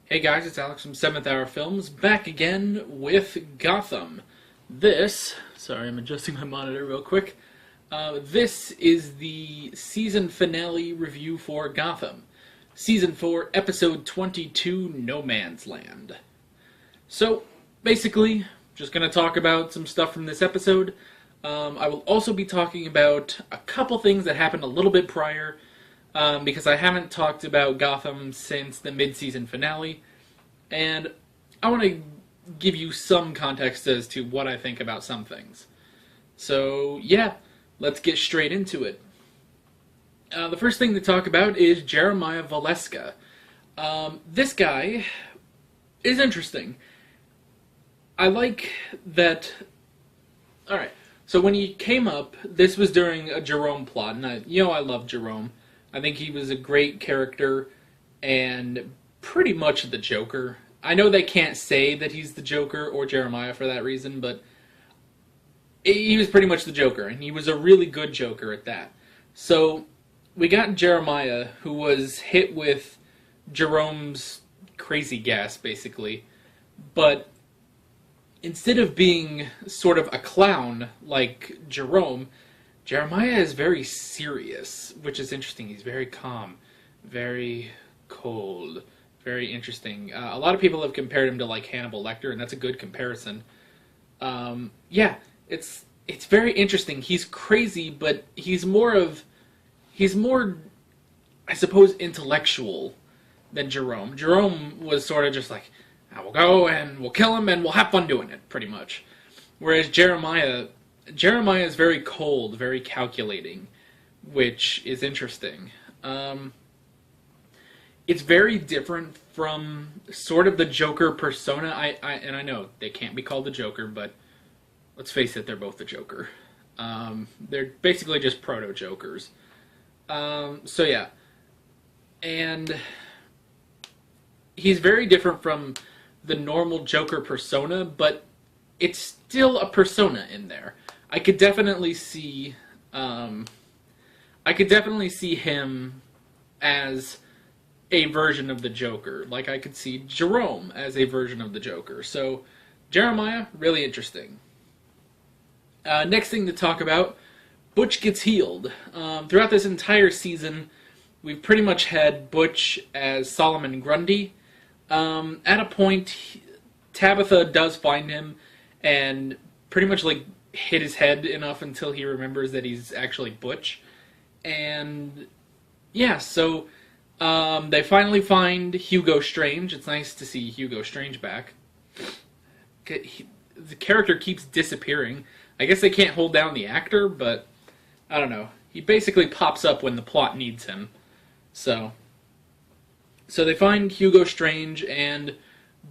Hey guys, it's Alex from 7th Hour Films, back again with Gotham. Sorry, I'm adjusting my monitor real quick. This is the season finale review for Gotham. Season 4, Episode 22, No Man's Land. So, basically, just going to talk about some stuff from this episode. I will also be talking about a couple things that happened a little bit prior, because I haven't talked about Gotham since the mid-season finale, and I want to give you some context as to what I think about some things. So, yeah, let's get straight into it. The first thing to talk about is Jeremiah Valeska. This guy is interesting. I like that... Alright, so when he came up, this was during a Jerome plot, and I love Jerome. I think he was a great character and pretty much the Joker. I know they can't say that he's the Joker or Jeremiah for that reason, but he was pretty much the Joker, and he was a really good Joker at that. So we got Jeremiah, who was hit with Jerome's crazy gas, basically, but instead of being sort of a clown like Jerome, Jeremiah is very serious, which is interesting. He's very calm, very cold, very interesting. A lot of people have compared him to like Hannibal Lecter, and that's a good comparison. Yeah, it's very interesting. He's crazy, but he's more, I suppose, intellectual than Jerome. Jerome was sort of just like, we'll go and we'll kill him and we'll have fun doing it, pretty much. Whereas Jeremiah is very cold, very calculating, which is interesting. It's very different from sort of the Joker persona. I know they can't be called the Joker, but let's face it, they're both the Joker. They're basically just proto-Jokers. So yeah. And he's very different from the normal Joker persona, but it's still a persona in there. I could definitely see him as a version of the Joker. Like I could see Jerome as a version of the Joker. So Jeremiah, really interesting. Next thing to talk about, Butch gets healed. Throughout this entire season, we've pretty much had Butch as Solomon Grundy. At a point, Tabitha does find him and pretty much like hit his head enough until he remembers that he's actually Butch. And yeah, so they finally find Hugo Strange. It's nice to see Hugo Strange back. The character keeps disappearing. I guess they can't hold down the actor, but I don't know. He basically pops up when the plot needs him. So they find Hugo Strange, and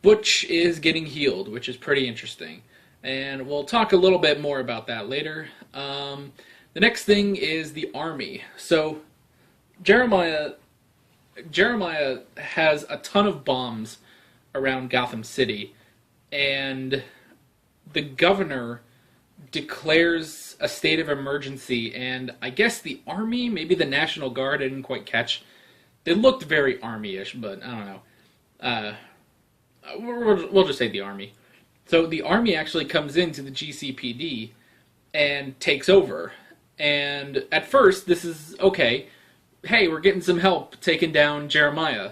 Butch is getting healed, which is pretty interesting. And we'll talk a little bit more about that later. The next thing is the army. So Jeremiah has a ton of bombs around Gotham City, and the governor declares a state of emergency, and I guess the army, maybe the National Guard, I didn't quite catch. They looked very army-ish, but I don't know. We'll just say the army. So the army actually comes into the GCPD and takes over. And at first, this is, okay, hey, we're getting some help taking down Jeremiah.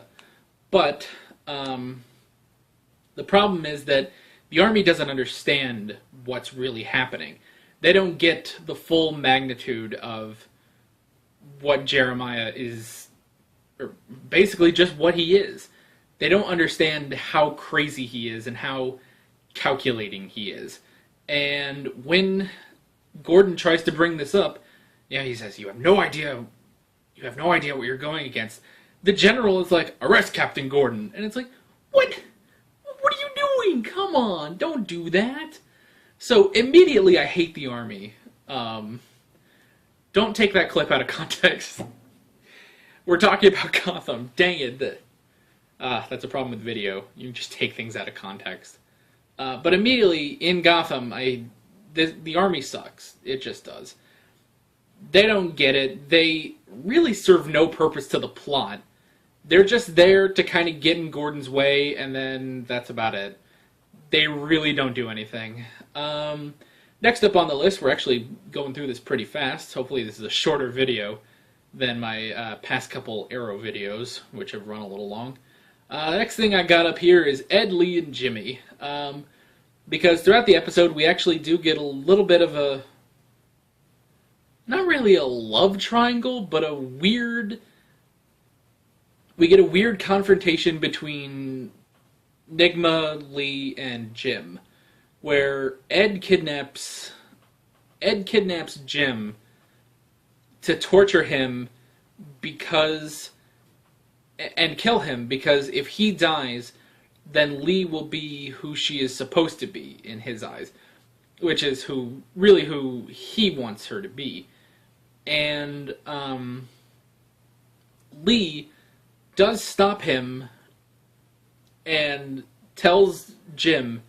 But the problem is that the army doesn't understand what's really happening. They don't get the full magnitude of what Jeremiah is, or basically just what he is. They don't understand how crazy he is and how calculating he is. And when Gordon tries to bring this up, he says, you have no idea what you're going against. The general is like, arrest Captain Gordon. And it's like, what are you doing? Come on, don't do that. So immediately I hate the army. Don't take that clip out of context. We're talking about Gotham. Dang it. That's a problem with video. You just take things out of context. But immediately in Gotham, the army sucks. It just does. They don't get it. They really serve no purpose to the plot. they're just there to kind of get in Gordon's way, and then that's about it. They really don't do anything. Next up on the list, we're actually going through this pretty fast. Hopefully this is a shorter video than my past couple Arrow videos, which have run a little long. The next thing I got up here is Ed, Lee, and Jimmy. Because throughout the episode, we actually do get a little bit of a... not really a love triangle, but a weird... we get a weird confrontation between Nigma, Lee, and Jim, where Ed kidnaps Jim to torture him because and kill him, because if he dies, then Lee will be who she is supposed to be in his eyes, which is who he wants her to be. And Lee does stop him and tells Jim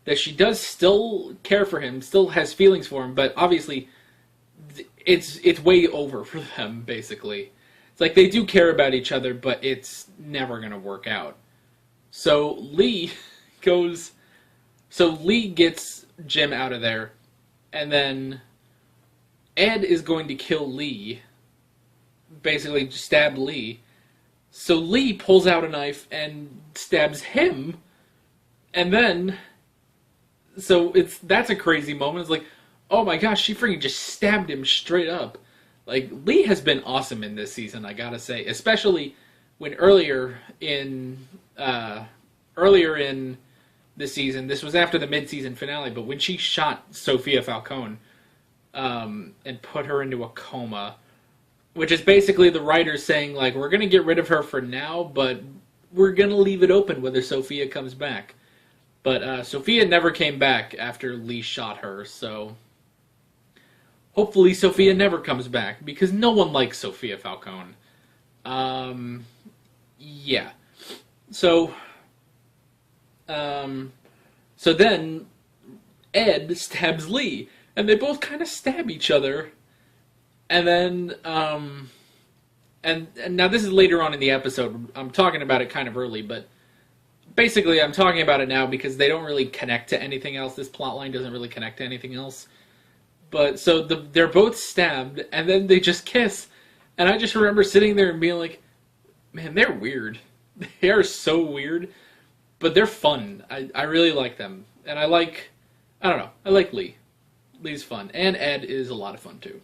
that she does still care for him, still has feelings for him, but obviously it's way over for them, basically. It's like they do care about each other, but it's never going to work out. So Lee gets Jim out of there, and then Ed is going to kill Lee, basically stab Lee. So Lee pulls out a knife and stabs him, and then, that's a crazy moment. It's like, oh my gosh, she freaking just stabbed him straight up. Like, Lee has been awesome in this season, I gotta say, especially when earlier in the season, this was after the mid-season finale, but when she shot Sophia Falcone and put her into a coma, which is basically the writers saying, like, we're going to get rid of her for now, but we're going to leave it open whether Sophia comes back. But Sophia never came back after Lee shot her, so hopefully Sophia never comes back, because no one likes Sophia Falcone. Yeah. So then Ed stabs Lee, and they both kind of stab each other. And then, and now this is later on in the episode. I'm talking about it kind of early, but basically I'm talking about it now because they don't really connect to anything else. This plotline doesn't really connect to anything else. But, so they're both stabbed, and then they just kiss. And I just remember sitting there and being like, man, they're weird. They are so weird. But they're fun. I really like them. And I like Lee. Lee's fun. And Ed is a lot of fun, too.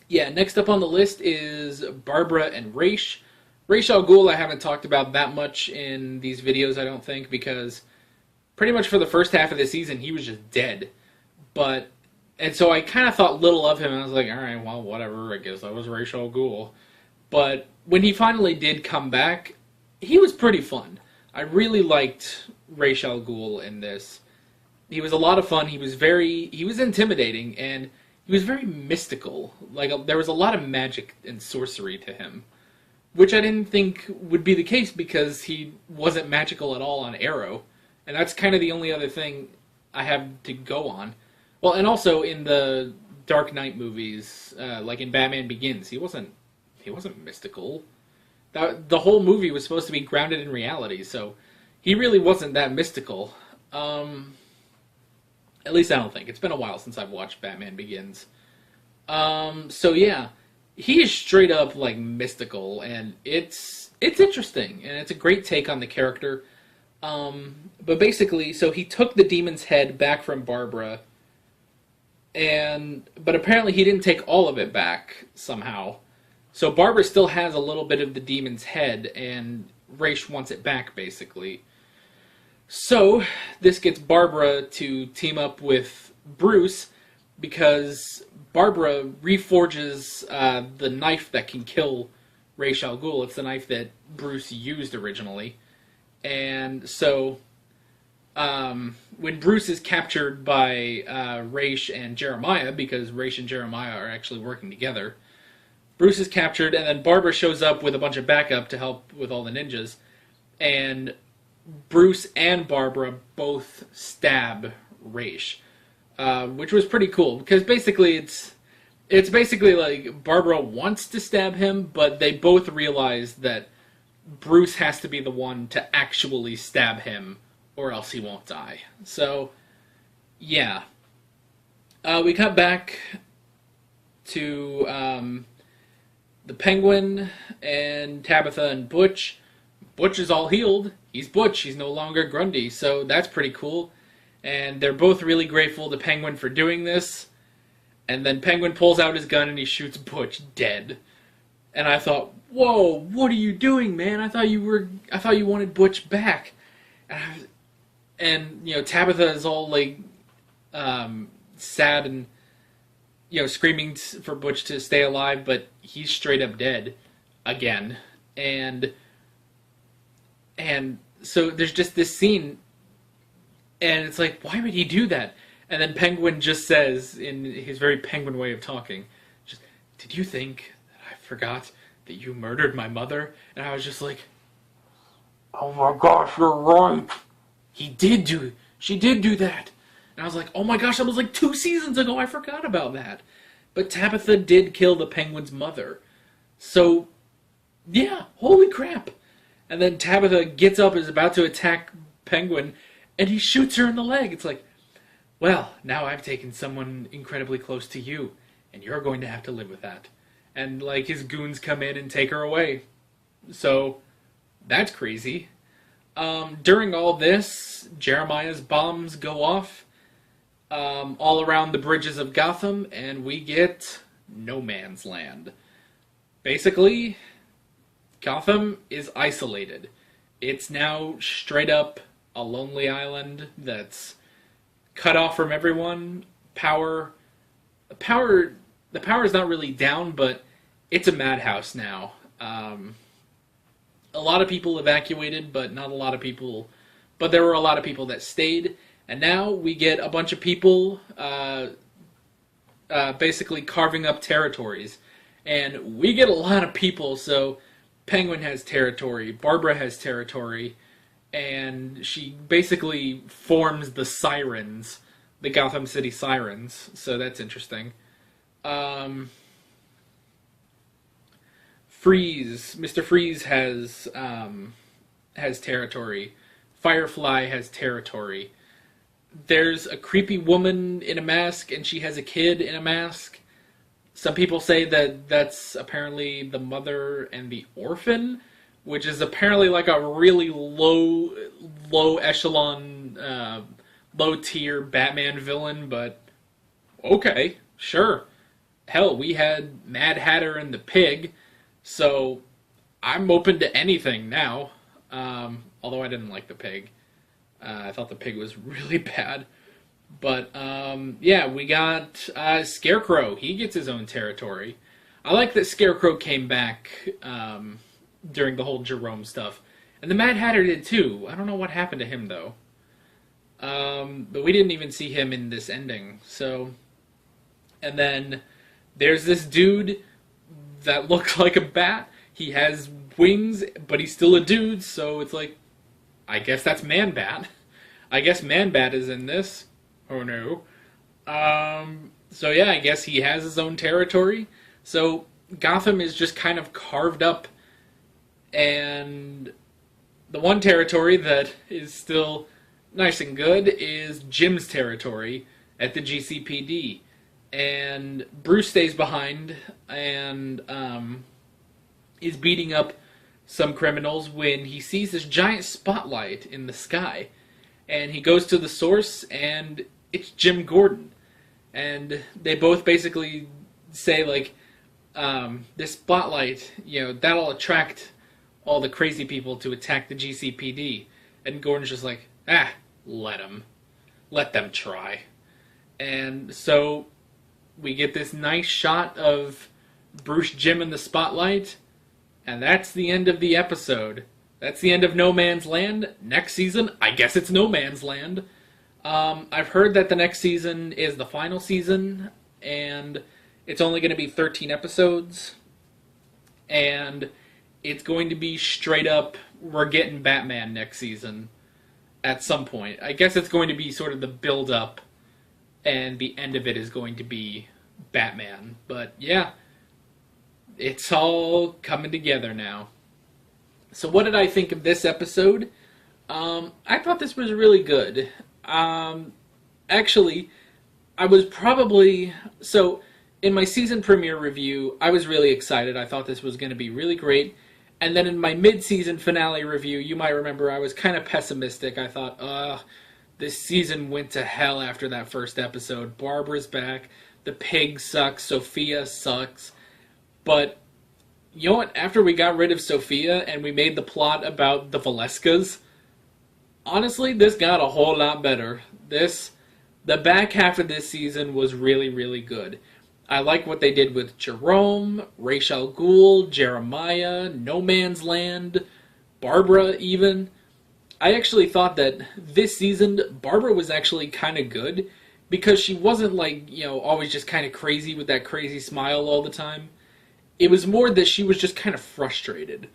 Yeah, next up on the list is Barbara and Raish. Ra's al Ghul I haven't talked about that much in these videos, I don't think, because pretty much for the first half of the season, he was just dead. And so I kind of thought little of him, and I was like, alright, well, whatever, I guess I was Ra's al Ghul. But when he finally did come back, he was pretty fun. I really liked Ra's al Ghul in this. He was a lot of fun, he was intimidating, and he was very mystical. Like, there was a lot of magic and sorcery to him, which I didn't think would be the case because he wasn't magical at all on Arrow. And that's kind of the only other thing I have to go on. Well, and also in the Dark Knight movies, like in Batman Begins, he wasn't mystical. The whole movie was supposed to be grounded in reality, so he really wasn't that mystical. At least I don't think. It's been a while since I've watched Batman Begins. So yeah, he is straight up like mystical, and it's interesting, and it's a great take on the character. But basically, so he took the demon's head back from Barbara, but apparently he didn't take all of it back somehow. So Barbara still has a little bit of the demon's head, and Raish wants it back, basically. So this gets Barbara to team up with Bruce, because Barbara reforges the knife that can kill Ra's al Ghul. It's the knife that Bruce used originally. And so when Bruce is captured by Raish and Jeremiah, because Raish and Jeremiah are actually working together, Bruce is captured, and then Barbara shows up with a bunch of backup to help with all the ninjas, and Bruce and Barbara both stab Raish, which was pretty cool, because basically it's basically like Barbara wants to stab him, but they both realize that Bruce has to be the one to actually stab him, or else he won't die. So, yeah. We cut back to the Penguin and Tabitha and Butch. Butch is all healed. He's Butch. He's no longer Grundy, so that's pretty cool. And they're both really grateful to Penguin for doing this. And then Penguin pulls out his gun and he shoots Butch dead. And I thought, whoa, what are you doing, man? I thought you wanted Butch back. And you know, Tabitha is all like sad and screaming for Butch to stay alive, but he's straight up dead again. And so there's just this scene, and it's like, why would he do that? And then Penguin just says, in his very Penguin way of talking, just, did you think that I forgot that you murdered my mother? And I was just like, oh my gosh, you're right. She did do that. And I was like, oh my gosh, that was like 2 seasons ago. I forgot about that. But Tabitha did kill the Penguin's mother. So, yeah, holy crap. And then Tabitha gets up, is about to attack Penguin, and he shoots her in the leg. It's like, well, now I've taken someone incredibly close to you, and you're going to have to live with that. And, like, his goons come in and take her away. So, that's crazy. During all this, Jeremiah's bombs go off all around the bridges of Gotham, and we get no man's land. Basically, Gotham is isolated. It's now straight up a lonely island that's cut off from everyone. The power is not really down, but it's a madhouse now. A lot of people evacuated, but not a lot of people. But there were a lot of people that stayed, and now we get a bunch of people basically carving up territories, and we get a lot of people. So Penguin has territory, Barbara has territory, and she basically forms the Sirens, the Gotham City Sirens. So that's interesting. Mr. Freeze has territory. Firefly has territory. There's a creepy woman in a mask, and she has a kid in a mask. Some people say that that's apparently the mother and the orphan, which is apparently like a really low echelon, low tier Batman villain, but okay, sure. Hell, we had Mad Hatter and the Pig, so I'm open to anything now. Although I didn't like the Pig. I thought the Pig was really bad. But, yeah, we got Scarecrow. He gets his own territory. I like that Scarecrow came back during the whole Jerome stuff. And the Mad Hatter did too. I don't know what happened to him, though. But we didn't even see him in this ending. So, and then there's this dude that looks like a bat. He has wings, but he's still a dude, so it's like, I guess that's Man-Bat. I guess Man-Bat is in this. Oh no. So yeah, I guess he has his own territory. So Gotham is just kind of carved up, and the one territory that is still nice and good is Jim's territory at the GCPD. And Bruce stays behind and is beating up some criminals when he sees this giant spotlight in the sky. And he goes to the source, and it's Jim Gordon. And they both basically say, like, this spotlight, that'll attract all the crazy people to attack the GCPD. And Gordon's just like, let them. Let them try. And so we get this nice shot of Bruce Jim in the spotlight, and that's the end of the episode. That's the end of No Man's Land. Next season, I guess it's No Man's Land. I've heard that the next season is the final season, and it's only going to be 13 episodes, and it's going to be straight up, we're getting Batman next season at some point. I guess it's going to be sort of the build-up, and the end of it is going to be Batman. But yeah, it's all coming together now. So what did I think of this episode? I thought this was really good. Actually, I was probably... So, in my season premiere review, I was really excited. I thought this was going to be really great. And then in my mid-season finale review, you might remember I was kind of pessimistic. I thought, this season went to hell after that first episode. Barbara's back. The pig sucks. Sophia sucks. But, you know what? After we got rid of Sophia and we made the plot about the Valescas, honestly, this got a whole lot better. The back half of this season was really, really good. I like what they did with Jerome, Ra's al Ghul, Jeremiah, No Man's Land, Barbara even. I actually thought that this season, Barbara was actually kind of good because she wasn't like, always just kind of crazy with that crazy smile all the time. It was more that she was just kind of frustrated.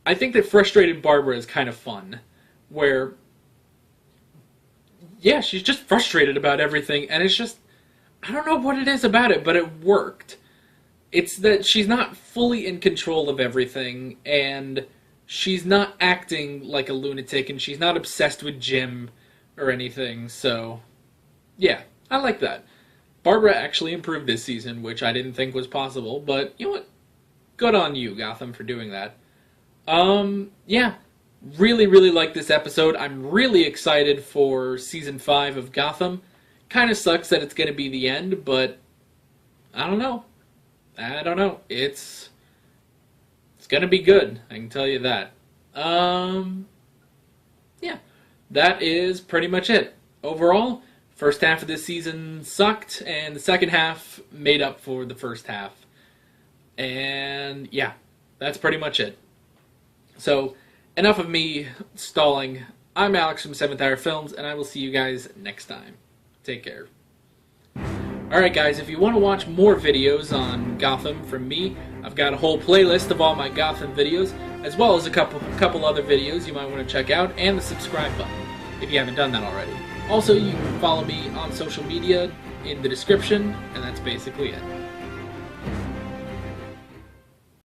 I think that frustrated Barbara is kind of fun, where... yeah, she's just frustrated about everything, and it's just, I don't know what it is about it, but it worked. It's that she's not fully in control of everything, and she's not acting like a lunatic, and she's not obsessed with Jim or anything, so, yeah, I like that. Barbara actually improved this season, which I didn't think was possible, but, you know what? Good on you, Gotham, for doing that. Yeah. Really, really like this episode. I'm really excited for Season 5 of Gotham. Kind of sucks that it's going to be the end, but I don't know. It's going to be good. I can tell you that. Yeah. That is pretty much it. Overall, first half of this season sucked, and the second half made up for the first half. And yeah, that's pretty much it. So... enough of me stalling. I'm Alex from 7th Hour Films, and I will see you guys next time. Take care. Alright guys, if you want to watch more videos on Gotham from me, I've got a whole playlist of all my Gotham videos, as well as a couple other videos you might want to check out, and the subscribe button, if you haven't done that already. Also, you can follow me on social media in the description, and that's basically it.